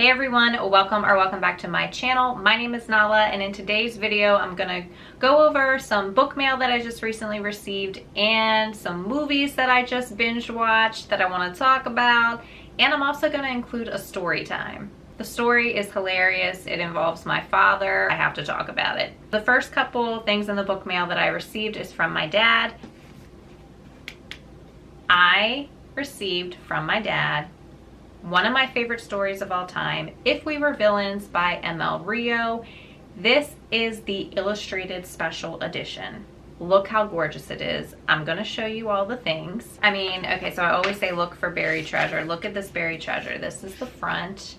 Hey everyone, welcome back to my channel. My name is Nala, and in today's video I'm gonna go over some book mail that I just recently received and some movies that I just binge watched that I want to talk about, and I'm also going to include a story time. The story is hilarious. It involves my father. I have to talk about it. The first couple things in the book mail that I received is from my dad. I received from my dad one of my favorite stories of all time, If We Were Villains by M.L. Rio. This is the illustrated special edition. Look how gorgeous it is. I'm gonna show you all the things. I mean, okay, so I always say look for buried treasure. Look at this buried treasure. This is the front.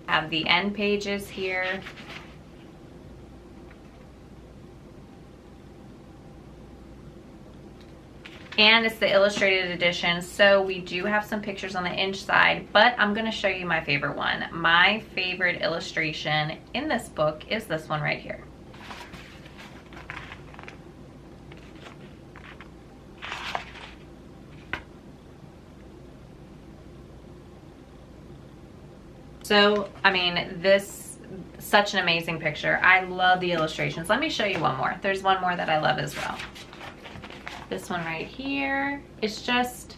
I have the end pages here. And it's the illustrated edition, so we do have some pictures on the inside, but I'm going to show you my favorite one. My favorite illustration in this book is this one right here. So, I mean, this, such an amazing picture. I love the illustrations. Let me show you one more. There's one more that I love as well. This one right here is just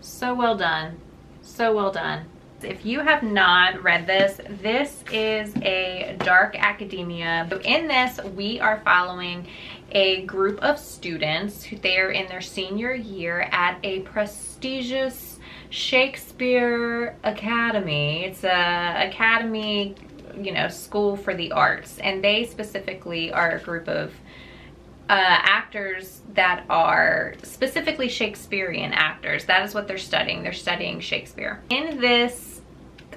so well done. So well done. If you have not read this, this is a dark academia. So in this, we are following a group of students who they're in their senior year at a prestigious Shakespeare Academy. It's a academy, you know, school for the arts, and they specifically are a group of actors that are specifically Shakespearean actors. That is what they're studying. They're studying Shakespeare. In this,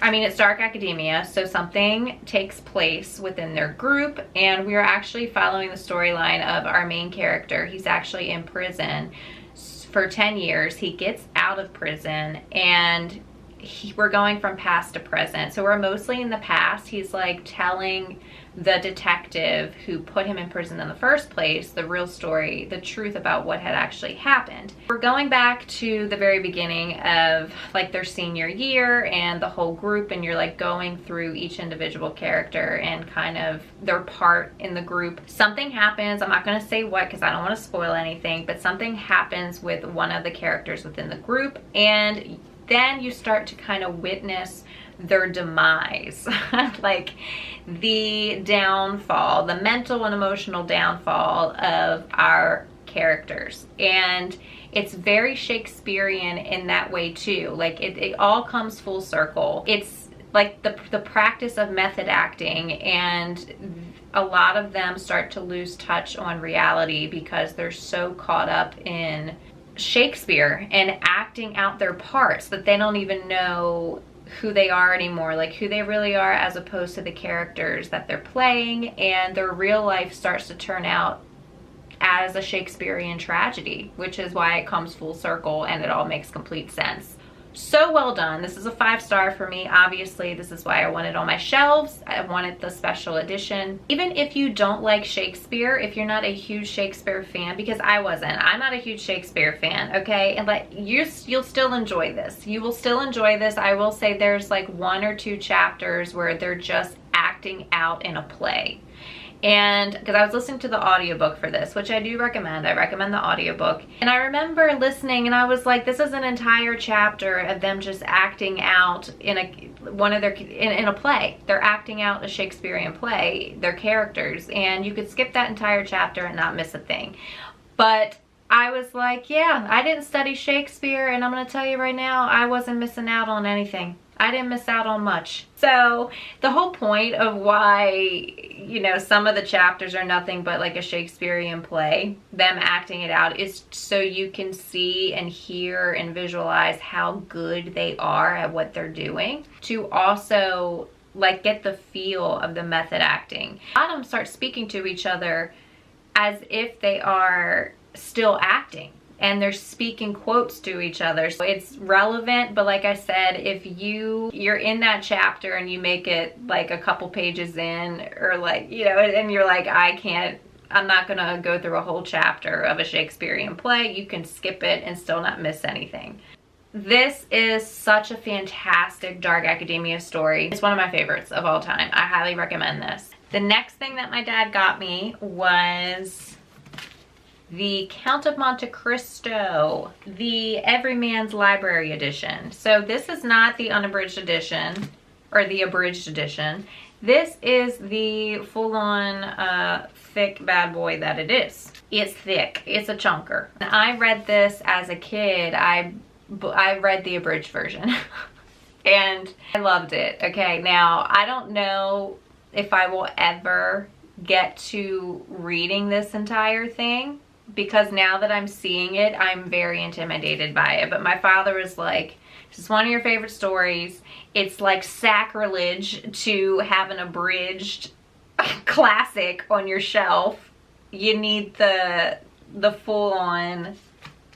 I mean, it's dark academia, so something takes place within their group, and we are actually following the storyline of our main character. He's actually in prison for 10 years. He gets out of prison, and we're going from past to present. So we're mostly in the past. He's like telling the detective who put him in prison in the first place the real story, the truth about what had actually happened. We're going back to the very beginning of like their senior year and the whole group, and you're like going through each individual character and kind of their part in the group. Something happens, I'm not going to say what because I don't want to spoil anything, but something happens with one of the characters within the group, and then you start to kind of witness their demise, like the downfall, the mental and emotional downfall of our characters. And it's very Shakespearean in that way too. Like it all comes full circle. It's like the practice of method acting, and a lot of them start to lose touch on reality because they're so caught up in Shakespeare and acting out their parts that they don't even know who they are anymore, like who they really are as opposed to the characters that they're playing, and their real life starts to turn out as a Shakespearean tragedy, which is why it comes full circle and it all makes complete sense. So well done. This is a 5-star for me. Obviously, this is why I want it on my shelves. I wanted the special edition. Even if you don't like Shakespeare, if you're not a huge Shakespeare fan, because I wasn't, I'm not a huge Shakespeare fan, okay? And like you'll still enjoy this. You will still enjoy this. I will say there's like 1 or 2 chapters where they're just acting out in a play. And because I was listening to the audiobook for this, which I do recommend. I recommend the audiobook. And I remember listening and I was like, this is an entire chapter of them just acting out in a play. They're acting out a Shakespearean play, their characters, and you could skip that entire chapter and not miss a thing. But I was like, yeah, I didn't study Shakespeare, and I'm going to tell you right now, I wasn't missing out on anything. I didn't miss out on much. So the whole point of why, you know, some of the chapters are nothing but like a Shakespearean play, them acting it out, is so you can see and hear and visualize how good they are at what they're doing, to also like get the feel of the method acting. A lot of them start speaking to each other as if they are still acting, and they're speaking quotes to each other. So it's relevant, but like I said, if you're in that chapter and you make it like a couple pages in, or like, you know, and you're like, I'm not gonna go through a whole chapter of a Shakespearean play, you can skip it and still not miss anything. This is such a fantastic dark academia story. It's one of my favorites of all time. I highly recommend this. The next thing that my dad got me was the Count of Monte Cristo, the Everyman's Library edition. So this is not the unabridged edition or the abridged edition. This is the full-on thick bad boy that it is. It's thick. It's a chunker. I read this as a kid. I read the abridged version and I loved it. Okay, now I don't know if I will ever get to reading this entire thing, because now that I'm seeing it, I'm very intimidated by it. But my father was like, this is one of your favorite stories. It's like sacrilege to have an abridged classic on your shelf. You need the full-on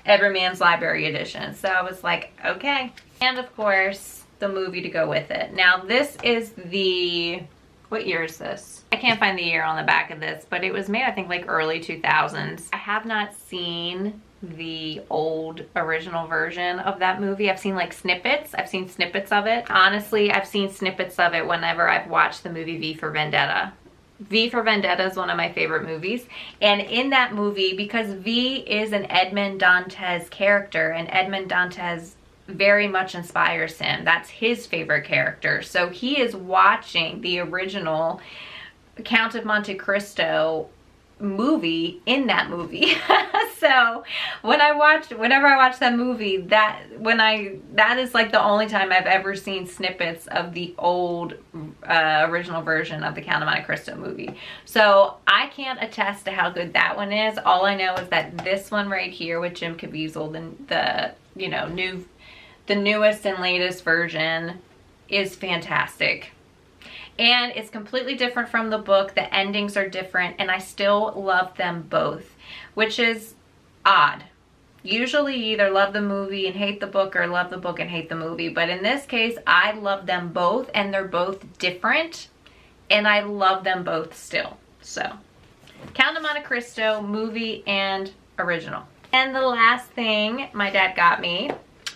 Everyman's Library edition. So I was like, okay. And of course, the movie to go with it. Now this is the, what year is this? I can't find the year on the back of this, but it was made, I think, like early 2000s. I have not seen the old original version of that movie. I've seen like snippets. I've seen snippets of it. Honestly, I've seen snippets of it whenever I've watched the movie V for Vendetta. V for Vendetta is one of my favorite movies. And in that movie, because V is an Edmond Dantes character, and Edmond Dantes very much inspires him. That's his favorite character. So he is watching the original Count of Monte Cristo movie in that movie. So whenever I watch that movie, that is like the only time I've ever seen snippets of the old original version of the Count of Monte Cristo movie. So I can't attest to how good that one is. All I know is that this one right here with Jim Caviezel, the newest and latest version, is fantastic. And it's completely different from the book. The endings are different, and I still love them both, which is odd. Usually you either love the movie and hate the book, or love the book and hate the movie. But in this case, I love them both, and they're both different, and I love them both still. So, Count of Monte Cristo, movie and original. And the last thing my dad got me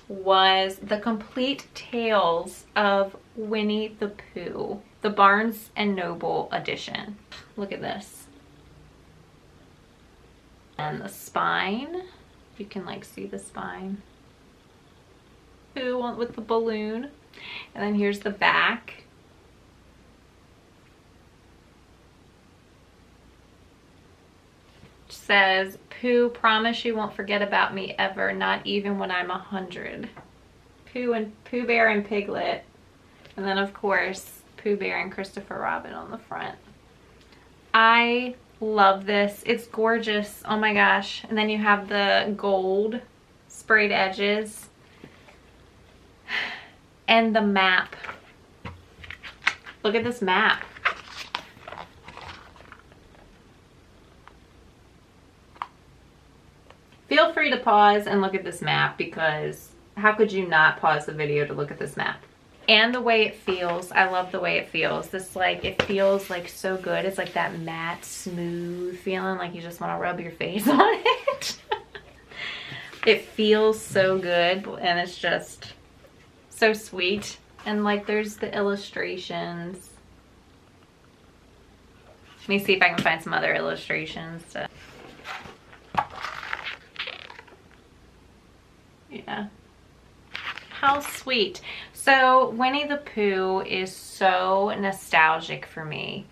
was the complete tales of Winnie the Pooh, the Barnes and Noble edition. Look at this. And the spine, you can like see the spine. Pooh with the balloon. And then here's the back. It says, Pooh, promise you won't forget about me ever, not even when I'm 100. Pooh Bear and Piglet. And then of course, Pooh Bear and Christopher Robin on the front. I love this. It's gorgeous. Oh my gosh. And then you have the gold sprayed edges. And the map. Look at this map. Feel free to pause and look at this map, because how could you not pause the video to look at this map? And the way it feels, I love the way it feels. This, like, it feels like so good. It's like that matte, smooth feeling, like you just want to rub your face on it. It feels so good, and it's just so sweet. And like, there's the illustrations. Let me see if I can find some other illustrations. Yeah. How sweet. So Winnie the Pooh is so nostalgic for me,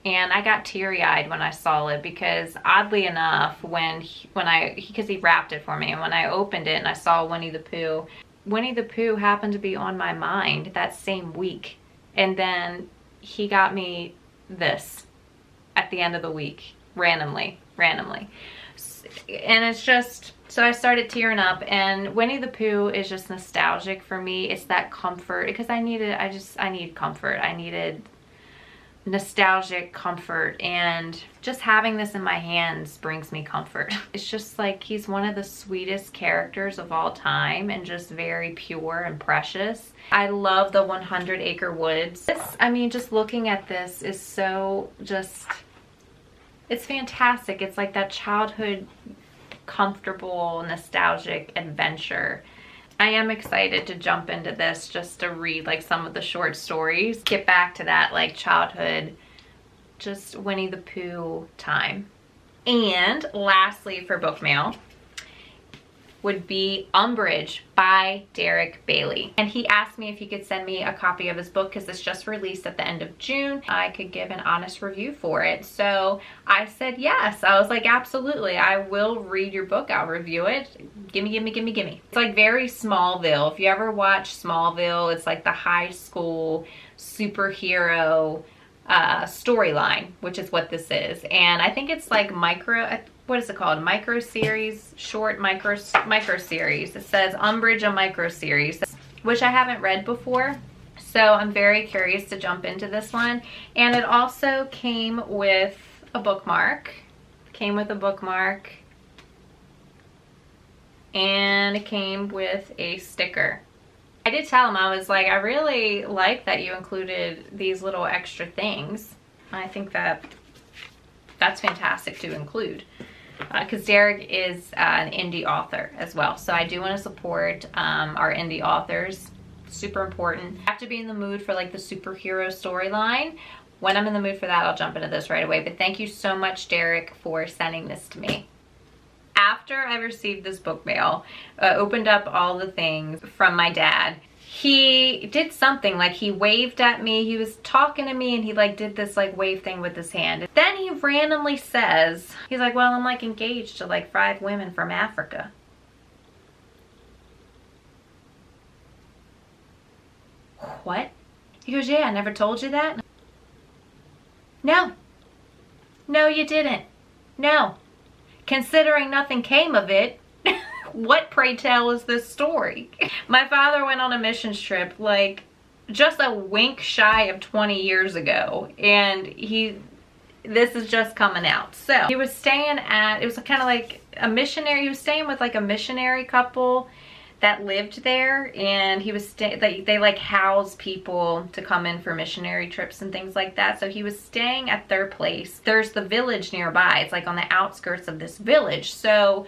and I got teary-eyed when I saw it, because oddly enough, because he wrapped it for me, and when I opened it and I saw Winnie the Pooh happened to be on my mind that same week, and then he got me this at the end of the week, randomly, and it's just, so I started tearing up. And Winnie the Pooh is just nostalgic for me. It's that comfort, because I need comfort. I needed nostalgic comfort, and just having this in my hands brings me comfort. It's just like, he's one of the sweetest characters of all time, and just very pure and precious. I love the 100 Acre Woods. I mean, just looking at this is so just, it's fantastic. It's like that childhood, comfortable, nostalgic adventure. I am excited to jump into this just to read like some of the short stories. Get back to that like childhood, just Winnie the Pooh time. And lastly for book mail would be Umbridge by Derek Bailey. And he asked me if he could send me a copy of his book because it's just released at the end of June. I could give an honest review for it. So I said yes. I was like, absolutely, I will read your book. I'll review it. Gimme, gimme, gimme, gimme. It's like very Smallville. If you ever watch Smallville, it's like the high school superhero storyline, which is what this is. And I think it's like what is it called? Micro series, short micro series. It says Umbridge, a micro series, which I haven't read before. So I'm very curious to jump into this one. And it also came with a bookmark. And it came with a sticker. I did tell him, I was like, I really like that you included these little extra things. I think that that's fantastic to include because Derek is an indie author as well. So I do want to support our indie authors. Super important. I have to be in the mood for like the superhero storyline. When I'm in the mood for that, I'll jump into this right away. But thank you so much, Derek, for sending this to me. After I received this book mail, opened up all the things from my dad, he did something, like he waved at me. He was talking to me and he like did this like wave thing with his hand. Then he randomly says, he's like, well, I'm like engaged to like 5 women from Africa. What? He goes, yeah, I never told you that? No. No, you didn't. No. Considering nothing came of it, what, pray tell, is this story? My father went on a missions trip like just a wink shy of 20 years ago, and this is just coming out. So he was staying it was kind of like a missionary, he was staying with like a missionary couple that lived there, and he was they like house people to come in for missionary trips and things like that. So he was staying at their place. There's the village nearby. It's like on the outskirts of this village. So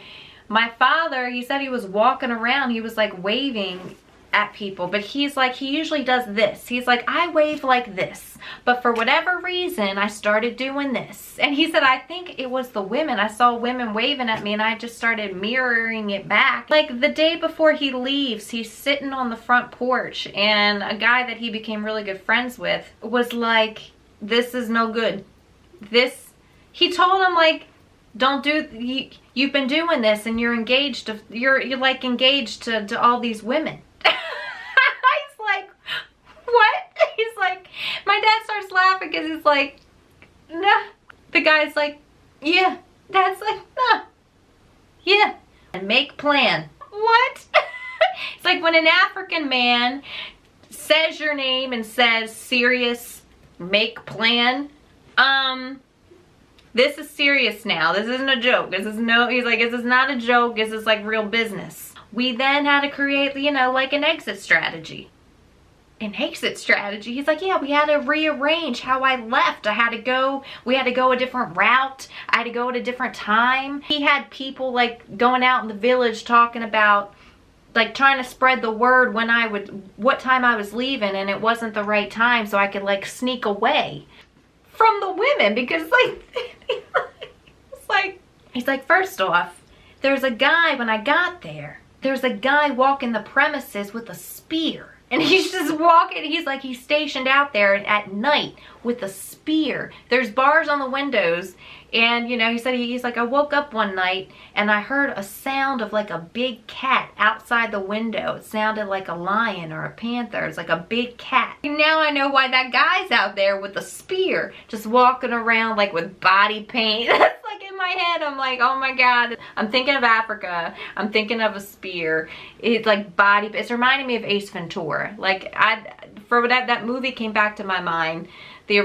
my father, he said he was walking around, he was like waving at people, but he's like, he usually does this. He's like, I wave like this, but for whatever reason, I started doing this. And he said, I think it was the women. I saw women waving at me and I just started mirroring it back. Like the day before he leaves, he's sitting on the front porch, and a guy that he became really good friends with was like, this is no good. He told him like, don't do, you've been doing this and you're engaged to, you're like engaged to all these women. He's like, what? He's like, my dad starts laughing because he's like, nah. The guy's like, yeah. Dad's like, nah. Yeah. And make plan. What? It's like when an African man says your name and says serious, make plan. This is serious now. This isn't a joke. He's like, this is not a joke. This is like real business. We then had to create, you know, like an exit strategy. An exit strategy? He's like, yeah, we had to rearrange how I left. We had to go a different route. I had to go at a different time. He had people like going out in the village talking about, like trying to spread the word what time I was leaving, and it wasn't the right time, so I could like sneak away from the women, because like, it's like, he's like, first off, there's a guy, when I got there, there's a guy walking the premises with a spear. And he's just walking, he's like, he's stationed out there at night with a spear. There's bars on the windows. And, you know, he said, he's like, I woke up one night and I heard a sound of like a big cat outside the window. It sounded like a lion or a panther. It's like a big cat. And now I know why that guy's out there with a spear, just walking around like with body paint. That's like in my head, I'm like, oh my God. I'm thinking of Africa. I'm thinking of a spear. It's like it's reminding me of Ace Ventura. Like that movie came back to my mind. The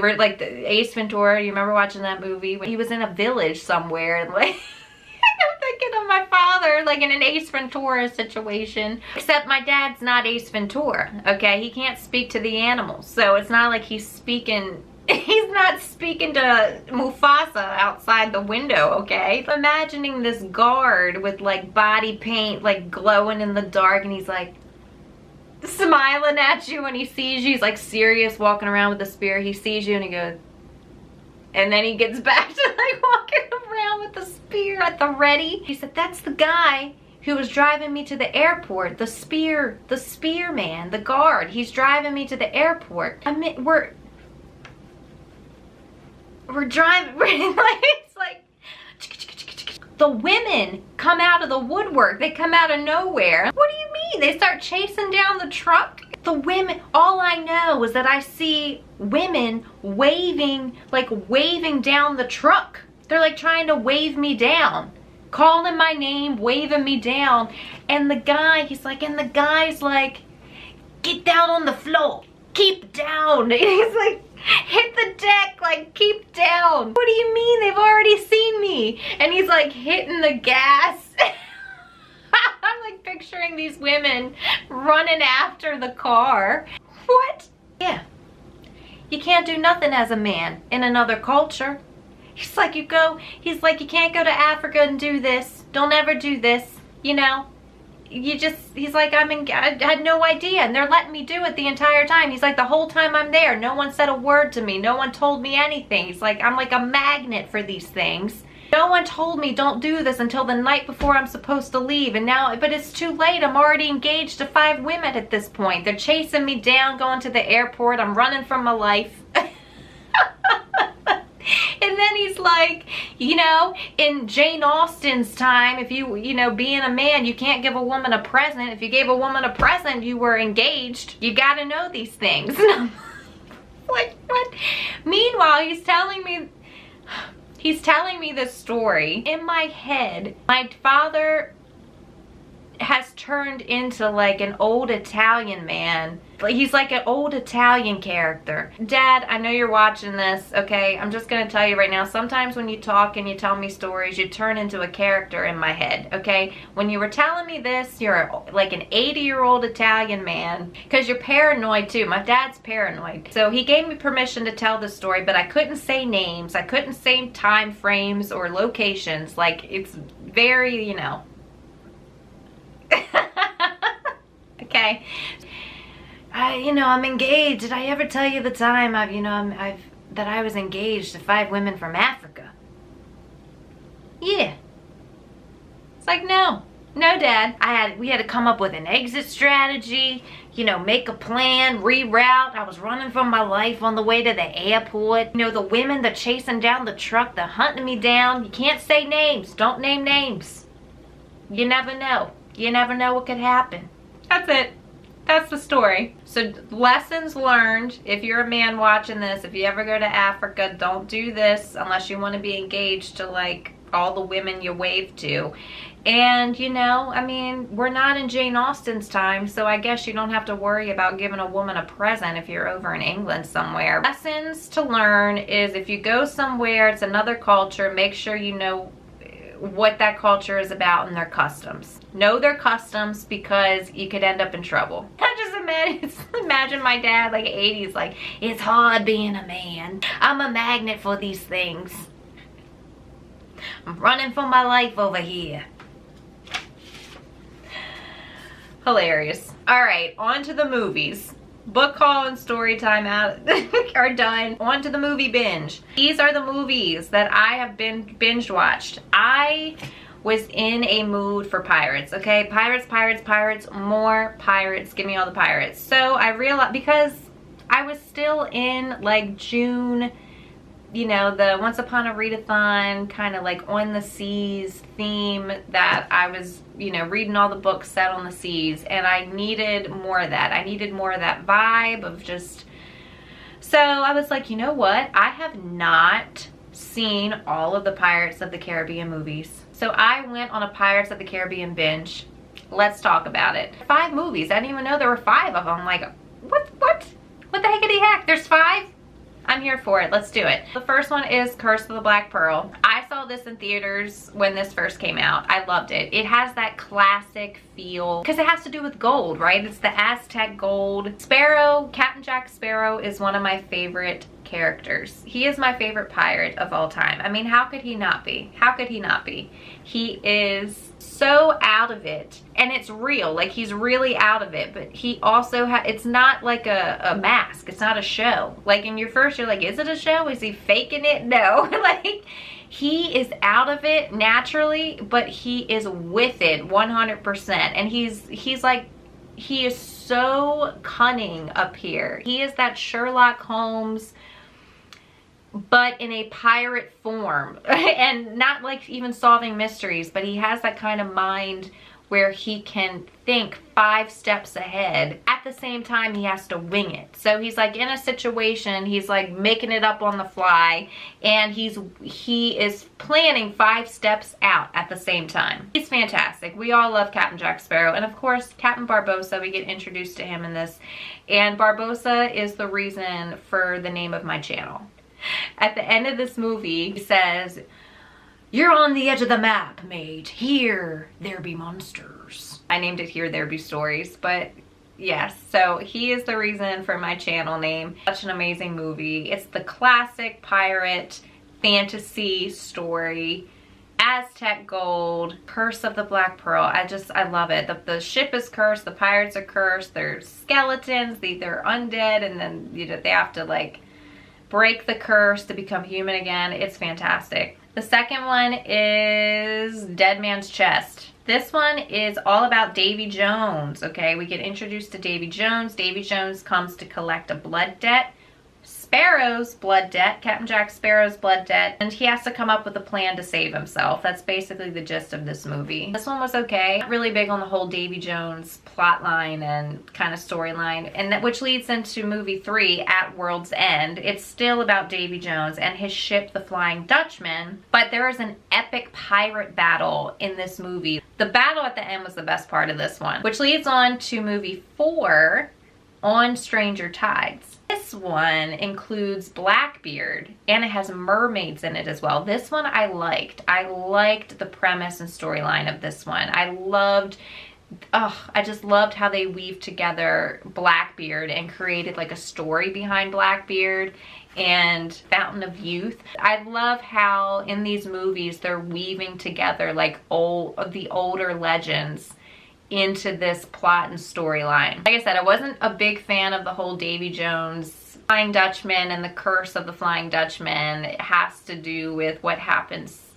Ace Ventura, you remember watching that movie? When he was in a village somewhere, and like, I'm thinking of my father, like in an Ace Ventura situation. Except my dad's not Ace Ventura, okay? He can't speak to the animals. So it's not like he's not speaking to Mufasa outside the window, okay? I'm imagining this guard with like body paint, like glowing in the dark, and he's like, smiling at you when he sees you. He's like serious, walking around with the spear. He sees you and he goes, and then he gets back to like walking around with the spear at the ready. He said, that's the guy who was driving me to the airport. The spear man, the guard. He's driving me to the airport. I mean, we're driving, it's like, the women come out of the woodwork. They come out of nowhere. What do you mean? They start chasing down the truck. The women, all I know is that I see women waving down the truck. They're like trying to wave me down, calling my name, waving me down. And the guy's like, get down on the floor, keep down. And he's like, hit the deck, like keep down. What do you mean? They've already seen me. And he's like hitting the gas. I'm like picturing these women running after the car. What? Yeah. You can't do nothing as a man in another culture. He's like, you can't go to Africa and do this. Don't ever do this, you know? He's like, I had no idea, and they're letting me do it the entire time. He's like, the whole time I'm there, no one said a word to me. No one told me anything. He's like, I'm like a magnet for these things. No one told me don't do this until the night before I'm supposed to leave, and now, but it's too late. I'm already engaged to 5 women at this point. They're chasing me down, going to the airport. I'm running for my life. And then he's like, you know, in Jane Austen's time, if you know, being a man, you can't give a woman a present. If you gave a woman a present, you were engaged. You gotta know these things. And I'm like, what? Meanwhile, he's telling me this story. In my head, my father has turned into like an old Italian man. He's like an old Italian character. Dad, I know you're watching this, okay? I'm just gonna tell you right now, sometimes when you talk and you tell me stories, you turn into a character in my head, okay? When you were telling me this, you're like an 80-year-old Italian man, because you're paranoid too. My dad's paranoid. So he gave me permission to tell this story, but I couldn't say names. I couldn't say time frames or locations. Like, it's very, you know. Okay. I'm engaged. Did I ever tell you the time that I was engaged to 5 women from Africa? Yeah. It's like, no, Dad. We had to come up with an exit strategy, make a plan, reroute. I was running for my life on the way to the airport. The women, they're chasing down the truck, they're hunting me down. You can't say names. Don't name names. You never know. You never know what could happen. That's it. That's the story. So lessons learned. If you're a man watching this, if you ever go to Africa, don't do this unless you want to be engaged to like all the women you wave to. And we're not in Jane Austen's time, so I guess you don't have to worry about giving a woman a present if you're over in England somewhere. Lessons to learn is if you go somewhere, it's another culture, make sure you know what that culture is about and their customs. Know their customs, because you could end up in trouble. I just imagine my dad, like 80s, like, it's hard being a man. I'm a magnet for these things. I'm running for my life over here. Hilarious. All right, on to the movies. Book haul and story time out are done. On to the movie binge. These are the movies that I have been binge watched. I was in a mood for pirates, okay? Pirates, more pirates. Give me all the pirates. So I realized, because I was still in like June, the Once Upon a Readathon kind of like on the seas theme, that I was, reading all the books set on the seas, and I needed more of that. I needed more of that vibe of just, so I was like, you know what? I have not seen all of the Pirates of the Caribbean movies. So I went on a Pirates of the Caribbean binge. Let's talk about it. 5 movies. I didn't even know there were 5 of them. I'm like, what the heckity heck? There's 5? I'm here for it. Let's do it. The first one is Curse of the Black Pearl. I saw this in theaters when this first came out. I loved it. It has that classic feel because it has to do with gold, right? It's the Aztec gold. Sparrow, Captain Jack Sparrow is one of my favorite characters. He is my favorite pirate of all time. I mean, how could he not be? How could he not be? He is so out of it, and it's real. Like, he's really out of it, but he also it's not like a mask. It's not a show. Like, in your first, you're like, is it a show? Is he faking it? No. Like, he is out of it naturally, but he is with it 100%. And he's like, he is so cunning up here. He is that Sherlock Holmes, but in a pirate form. And not like even solving mysteries, but he has that kind of mind where he can think 5 steps ahead. At the same time, he has to wing it. So he's like in a situation, he's like making it up on the fly, and he is planning 5 steps out at the same time. He's fantastic. We all love Captain Jack Sparrow, and of course Captain Barbossa. We get introduced to him in this, and Barbossa is the reason for the name of my channel. At the end of this movie, he says, "You're on the edge of the map, mate. Here there be monsters." I named it Here There Be Stories, but yes, so he is the reason for my channel name. Such an amazing movie. It's the classic pirate fantasy story. Aztec gold, Curse of the Black Pearl. I love it. The ship is cursed, the pirates are cursed, there's skeletons, they're undead, and then they have to like break the curse to become human again. It's fantastic. The second one is Dead Man's Chest. This one is all about Davy Jones, okay? We get introduced to Davy Jones. Davy Jones comes to collect a blood debt. Sparrow's blood debt, Captain Jack Sparrow's blood debt, and he has to come up with a plan to save himself. That's basically the gist of this movie. This one was okay. Not really big on the whole Davy Jones plot line and kind of storyline, and which leads into movie 3, At World's End. It's still about Davy Jones and his ship, the Flying Dutchman, but there is an epic pirate battle in this movie. The battle at the end was the best part of this one, which leads on to movie 4, On Stranger Tides. This one includes Blackbeard, and it has mermaids in it as well. This one I liked. I liked the premise and storyline of this one. I just loved how they weaved together Blackbeard and created like a story behind Blackbeard and Fountain of Youth. I love how in these movies they're weaving together like the older legends into this plot and storyline. Like I said, I wasn't a big fan of the whole Davy Jones Flying Dutchman and the curse of the Flying Dutchman. It has to do with what happens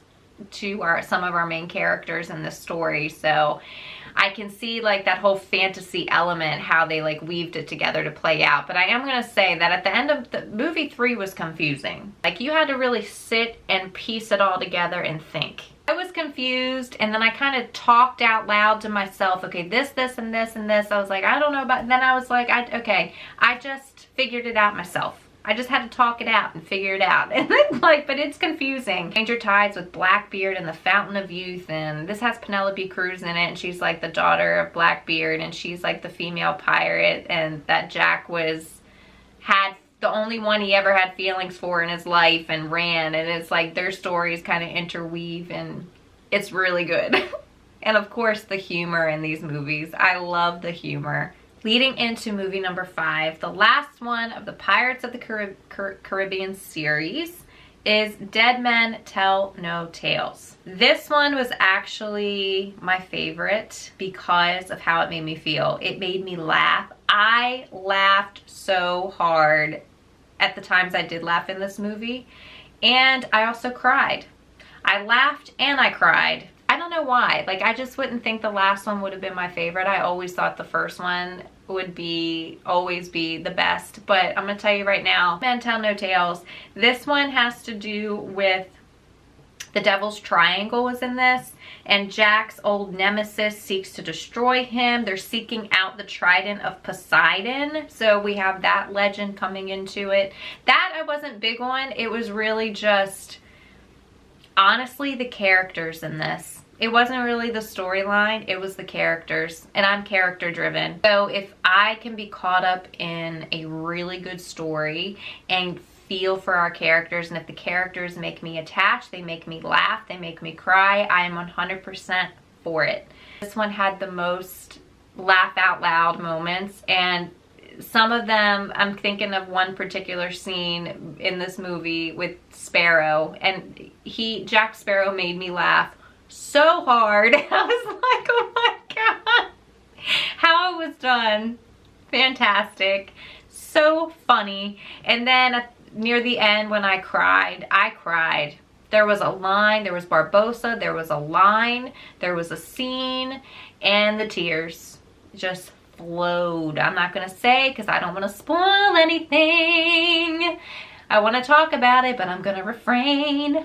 to some of our main characters in this story. So I can see like that whole fantasy element, how they like weaved it together to play out. But I am gonna say that at the end of the movie 3 was confusing. Like, you had to really sit and piece it all together and think. I was confused, and then I kind of talked out loud to myself, okay, this, and this, and this. I was like, I don't know about, then I was like, okay, I just figured it out myself. I just had to talk it out and figure it out. And then like, but it's confusing. Stranger Tides with Blackbeard and the Fountain of Youth, and this has Penelope Cruz in it, and she's like the daughter of Blackbeard, and she's like the female pirate, and that Jack had the only one he ever had feelings for in his life and ran, and it's like their stories kind of interweave, and it's really good. And of course the humor in these movies. I love the humor. Leading into movie number 5, the last one of the Pirates of the Caribbean series is Dead Men Tell No Tales. This one was actually my favorite because of how it made me feel. It made me laugh. I laughed so hard at the times I did laugh in this movie, and I also cried. I laughed and I cried. I don't know why. Like, I just wouldn't think the last one would have been my favorite. I always thought the first one would always be the best, but I'm gonna tell you right now, Men Tell No Tales. This one has to do with the Devil's Triangle was in this, and Jack's old nemesis seeks to destroy him. They're seeking out the Trident of Poseidon, so we have that legend coming into it. That I wasn't big on. It was really just, honestly, the characters in this. It wasn't really the storyline, it was the characters, and I'm character driven. So if I can be caught up in a really good story and feel for our characters, and if the characters make me attached, they make me laugh, they make me cry, I am 100% for it. This one had the most laugh out loud moments, and some of them, I'm thinking of one particular scene in this movie with Sparrow, and Jack Sparrow made me laugh so hard. I was like, oh my God, how it was done. Fantastic. So funny. And then near the end when I cried. There was a line, there was Barbosa, there was a line, there was a scene, and the tears just flowed. I'm not going to say because I don't want to spoil anything. I want to talk about it, but I'm going to refrain.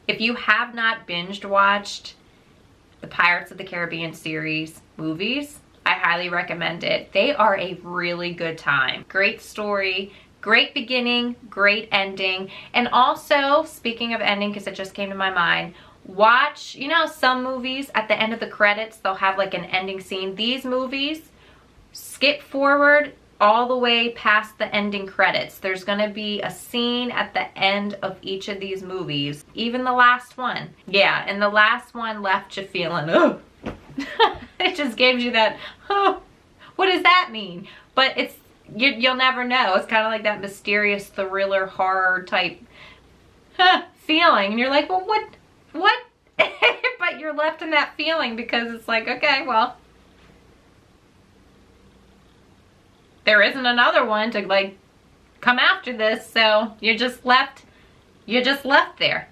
If you have not binged watched the Pirates of the Caribbean series movies, I highly recommend it. They are a really good time. Great story, great beginning, great ending. And also, speaking of ending, because it just came to my mind, watch, you know, some movies at the end of the credits, they'll have like an ending scene. These movies, skip forward all the way past the ending credits. There's gonna be a scene at the end of each of these movies, even the last one. Yeah, and the last one left you feeling, oh. It just gives you that, oh, what does that mean? But it's, you'll never know. It's kind of like that mysterious thriller horror type feeling. And you're like, well, what? But you're left in that feeling because it's like, okay, well, there isn't another one to like come after this. So you're just left there.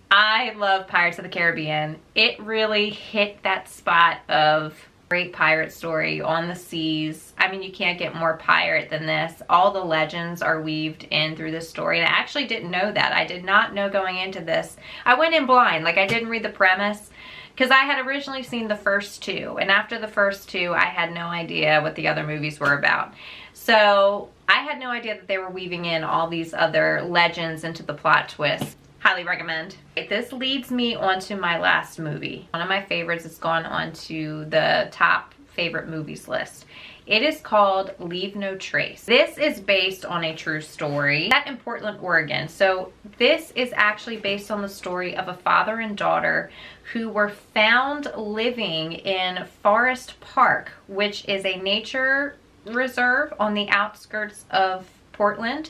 I love Pirates of the Caribbean. It really hit that spot of great pirate story on the seas. I mean, you can't get more pirate than this. All the legends are weaved in through this story. And I actually didn't know that. I did not know going into this. I went in blind. Like, I didn't read the premise because I had originally seen the first two. And after the first two, I had no idea what the other movies were about. So I had no idea that they were weaving in all these other legends into the plot twist. Highly recommend. This leads me onto my last movie. One of my favorites has gone onto the top favorite movies list. It is called Leave No Trace. This is based on a true story set in Portland, Oregon. So this is actually based on the story of a father and daughter who were found living in Forest Park, which is a nature reserve on the outskirts of Portland.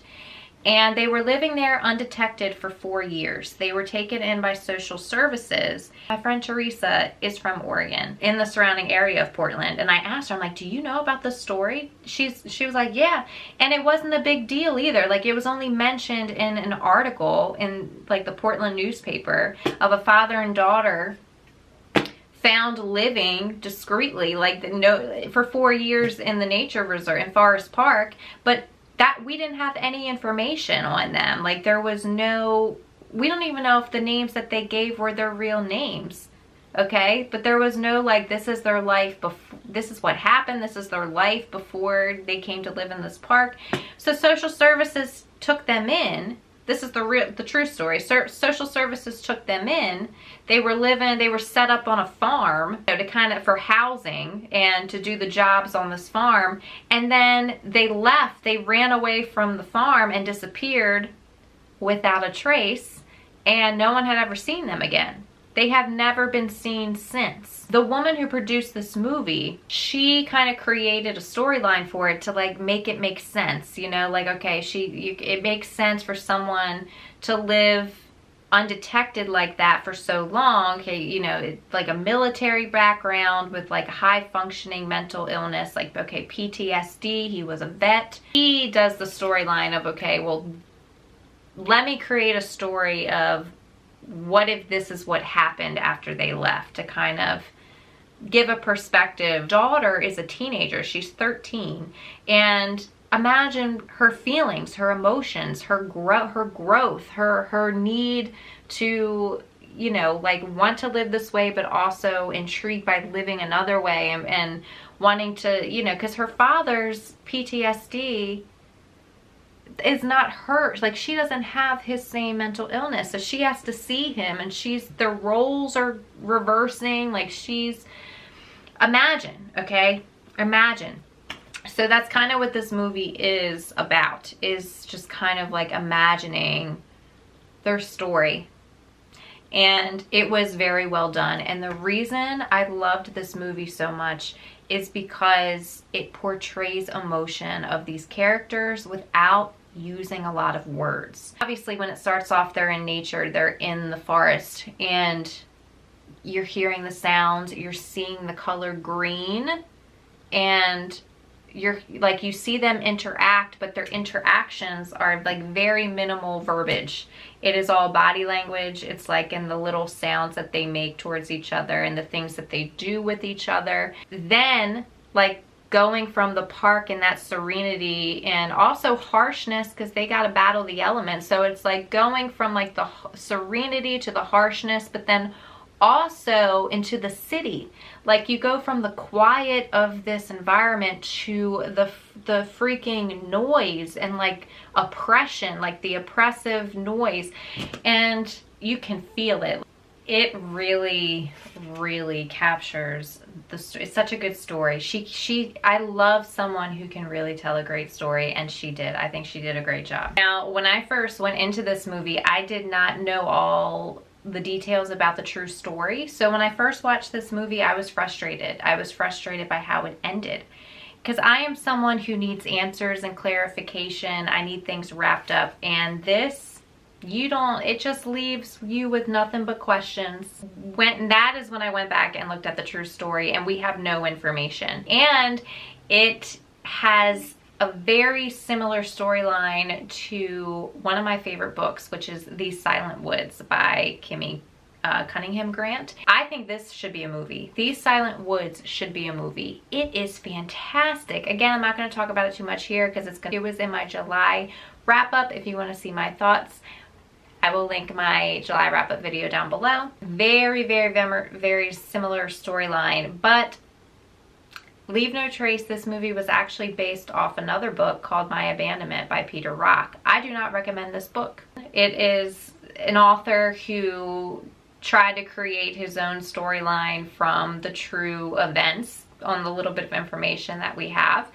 And they were living there undetected for 4 years. They were taken in by social services. My friend Teresa is from Oregon, in the surrounding area of Portland. And I asked her, I'm like, do you know about this story? She was like, yeah. And it wasn't a big deal either. Like, it was only mentioned in an article in like the Portland newspaper of a father and daughter found living discreetly, like for 4 years in the nature reserve in Forest Park. But that we didn't have any information on them. Like, there was no, we don't even know if the names that they gave were their real names. Okay, but there was no like, this is their life before, this is what happened, this is their life before they came to live in this park. So social services took them in. This is the true story. Social services took them in. They were set up on a farm, you know, to kind of, for housing and to do the jobs on this farm. And then they left, they ran away from the farm and disappeared without a trace. And no one had ever seen them again. They have never been seen since. The woman who produced this movie, she kind of created a storyline for it to like make it make sense, you know, like, okay, it makes sense for someone to live undetected like that for so long. Okay, you know, it's like a military background with like a high functioning mental illness, like, okay, PTSD, he was a vet. He does the storyline of, okay, well, let me create a story of what if this is what happened after they left, to kind of give a perspective. Daughter is a teenager, she's 13, and imagine her feelings, her emotions, her growth, her need to, you know, like want to live this way, but also intrigued by living another way, and wanting to, you know, because her father's PTSD is not hers. Like, she doesn't have his same mental illness, so she has to see him, and their roles are reversing. Like, imagine, okay, imagine. So that's kind of what this movie is about, is just kind of like imagining their story. And it was very well done. And the reason I loved this movie so much is because it portrays emotion of these characters without using a lot of words. Obviously, when it starts off, they're in nature, they're in the forest, and you're hearing the sounds, you're seeing the color green, and you're like, you see them interact, but their interactions are like very minimal verbiage. It is all body language. It's like in the little sounds that they make towards each other and the things that they do with each other. Then like going from the park and that serenity and also harshness, because they got to battle the elements. So it's like going from like the serenity to the harshness, but then also into the city. Like you go from the quiet of this environment to the freaking noise and like oppression, like the oppressive noise, and you can feel it. It really captures the story. It's such a good story. I love someone who can really tell a great story, and she did. I think she did a great job. Now, when I first went into this movie, I did not know all the details about the true story. So when I first watched this movie, I was frustrated. I was frustrated by how it ended, because I am someone who needs answers and clarification. I need things wrapped up, and this, you don't, it just leaves you with nothing but questions. That is when I went back and looked at the true story, and we have no information. And it has a very similar storyline to one of my favorite books, which is These Silent Woods by Kimmy Cunningham Grant. I think this should be a movie. These Silent Woods should be a movie. It is fantastic. Again, I'm not going to talk about it too much here because it was in my July wrap up. If you want to see my thoughts, I will link my July wrap up video down below. Very similar storyline, but Leave No Trace, this movie was actually based off another book called My Abandonment by Peter Rock. I do not recommend this book. It is an author who tried to create his own storyline from the true events on the little bit of information that we have.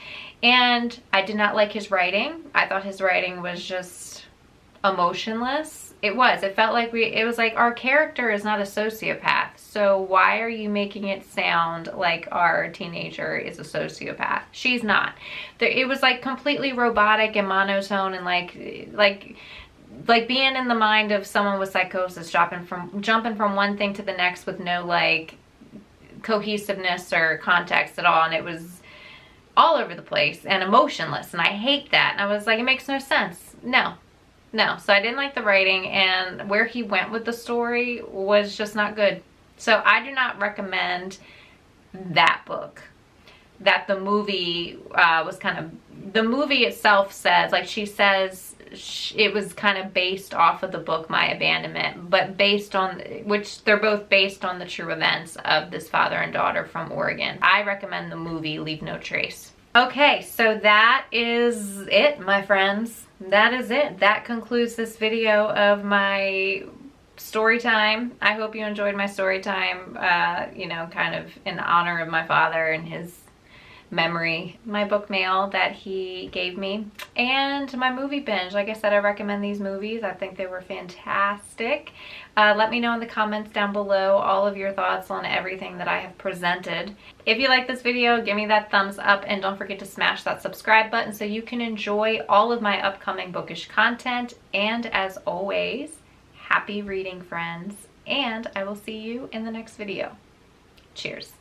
And I did not like his writing. I thought his writing was just emotionless. It felt like it was like, our character is not a sociopath, so why are you making it sound like our teenager is a sociopath? She's not. It was like completely robotic and monotone, and like being in the mind of someone with psychosis, jumping from one thing to the next with no like cohesiveness or context at all. And it was all over the place and emotionless, and I hate that. And I was like, it makes no sense. No, so I didn't like the writing, and where he went with the story was just not good. So I do not recommend that book. That the movie was kind of, the movie itself says, like she says, it was kind of based off of the book My Abandonment, but based on, which they're both based on the true events of this father and daughter from Oregon. I recommend the movie Leave No Trace. Okay, so that is it, my friends. That is it. That concludes this video of my story time. I hope you enjoyed my story time, you know, kind of in honor of my father and his memory. My book mail that he gave me, and my movie binge. Like I said, I recommend these movies. I think they were fantastic. Let me know in the comments down below all of your thoughts on everything that I have presented. If you like this video, give me that thumbs up, and don't forget to smash that subscribe button so you can enjoy all of my upcoming bookish content. And as always, happy reading, friends, and I will see you in the next video. Cheers.